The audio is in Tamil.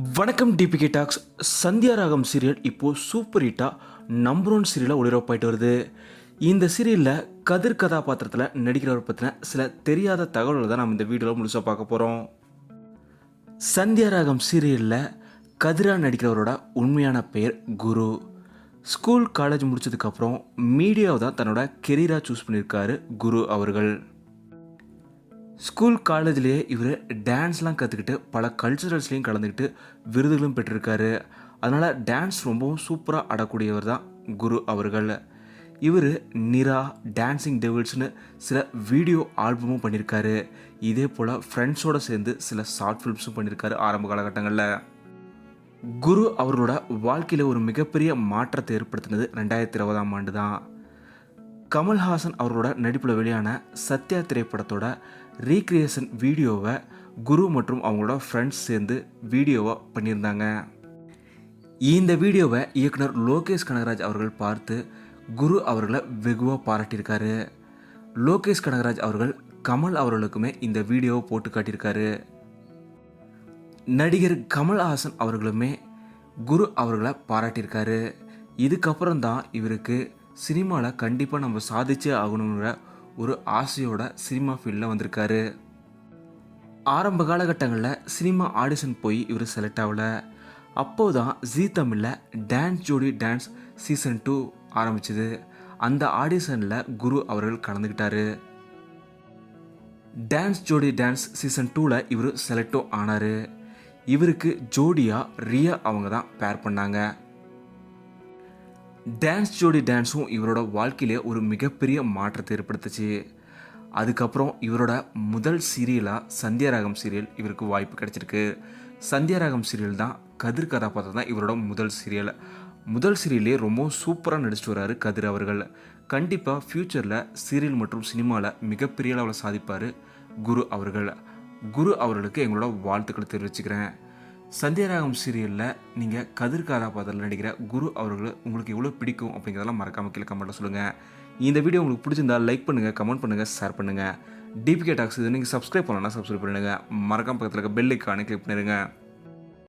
வணக்கம் டிபிகே டாக்ஸ். சந்தியா ராகம் சீரியல் இப்போது சூப்பர் ஹிட்டாக நம்பர் ஒன் சீரியலாக ஒளிபரப்பாயிட்டு வருது. இந்த சீரியலில் கதிர் கதாபாத்திரத்தில் நடிக்கிறவர் பற்றின சில தெரியாத தகவல்கள் தான் நம்ம இந்த வீடியோவில் முழுசாக பார்க்க போகிறோம். சந்தியா ராகம் சீரியலில் கதிராக நடிக்கிறவரோட உண்மையான பெயர் குரு. ஸ்கூல் காலேஜ் முடித்ததுக்கப்புறம் மீடியாவை தான் தன்னோட கெரியராக சூஸ் பண்ணியிருக்காரு குரு அவர்கள். ஸ்கூல் காலேஜ்லேயே இவர் டான்ஸ்லாம் கற்றுக்கிட்டு பல கல்ச்சுரல்ஸ்லேயும் கலந்துக்கிட்டு விருதுகளும் பெற்றிருக்காரு. அதனால் டான்ஸ் ரொம்பவும் சூப்பராக ஆடக்கூடியவர் தான் குரு அவர்கள். இவர் நிரா, டான்ஸிங் டெவில்ஸ்னு சில வீடியோ ஆல்பமும் பண்ணியிருக்காரு. இதே போல் ஃப்ரெண்ட்ஸோடு சேர்ந்து சில ஷார்ட் ஃபிலிம்ஸும் பண்ணியிருக்காரு ஆரம்ப காலகட்டங்களில். குரு அவர்களோட வாழ்க்கையில் ஒரு மிகப்பெரிய மாற்றத்தை ஏற்படுத்தினது 2020ஆம் ஆண்டு தான். கமல்ஹாசன் அவர்களோட நடிப்பில் வெளியான சத்யா திரைப்படத்தோட ரீக்ரியேஷன் வீடியோவை குரு மற்றும் அவங்களோட ஃப்ரெண்ட்ஸ் சேர்ந்து வீடியோவாக பண்ணியிருந்தாங்க. இந்த வீடியோவை இயக்குனர் லோகேஷ் கனகராஜ் அவர்கள் பார்த்து குரு அவர்களை வெகுவாக பாராட்டியிருக்காரு. லோகேஷ் கனகராஜ் அவர்கள் கமல் அவர்களுக்குமே இந்த வீடியோவை போட்டு காட்டியிருக்காரு. நடிகர் கமல்ஹாசன் அவர்களுமே குரு அவர்களை பாராட்டியிருக்காரு. இதுக்கப்புறம் தான் இவருக்கு சினிமாவில் கண்டிப்பாக நம்ம சாதிச்சே ஆகணுங்கிற ஒரு ஆசையோட சினிமா ஃபீல்டில் வந்திருக்காரு. ஆரம்ப காலகட்டங்களில் சினிமா ஆடிஷன் போய் இவர் செலக்ட் ஆகலை. அப்போது தான் ஜீ தமிழில் டான்ஸ் ஜோடி டான்ஸ் சீசன் 2 ஆரம்பிச்சுது. அந்த ஆடிஷனில் குரு அவர்கள் கலந்துக்கிட்டார். டான்ஸ் ஜோடி டான்ஸ் சீசன் 2ல் இவர் செலக்டும் ஆனார். இவருக்கு ஜோடியாக ரியா அவங்க தான் பேர் பண்ணாங்க. டான்ஸ் ஜோடி டான்ஸும் இவரோட வாழ்க்கையிலே ஒரு மிகப்பெரிய மாற்றத்தை ஏற்படுத்துச்சு. அதுக்கப்புறம் இவரோட முதல் சீரியலாக சந்தியா ராகம் சீரியல் இவருக்கு வாய்ப்பு கிடைச்சிருக்கு. சந்தியா ராகம் சீரியல் தான் கதிர் கதாபாத்திரம் தான் இவரோட முதல் சீரியலே ரொம்ப சூப்பராக நடிச்சிட்டு வர்றாரு கதிர் அவர்கள். கண்டிப்பாக ஃப்யூச்சரில் சீரியல் மற்றும் சினிமாவில் மிகப்பெரிய அளவில் சாதிப்பார் குரு அவர்கள். குரு அவர்களுக்கு எங்களோட வாழ்த்துக்களை தெரிவிச்சுக்கிறேன். சந்தியா ராகம் சீரியலில் நீங்கள் கதிர் கதாபாத்திரத்தில் நடிக்கிற குரு அவர்கள் உங்களுக்கு எவ்வளோ பிடிக்கும் அப்படிங்கிறதெல்லாம் மறக்காமல் கீழே கமெண்ட்டில் சொல்லுங்கள். இந்த வீடியோ உங்களுக்கு பிடிச்சிருந்தால் லைக் பண்ணுங்கள், கமெண்ட் பண்ணுங்கள், ஷேர் பண்ணுங்கள். டிபிகே டாக்ஸ் இது நீங்கள் சப்ஸ்கிரைப் பண்ணலன்னா சப்ஸ்கிரைப் பண்ணுங்கள். மறக்காம பக்கத்தில் இருக்க பெல் ஐக்கானை கிளிக் பண்ணிடுங்க.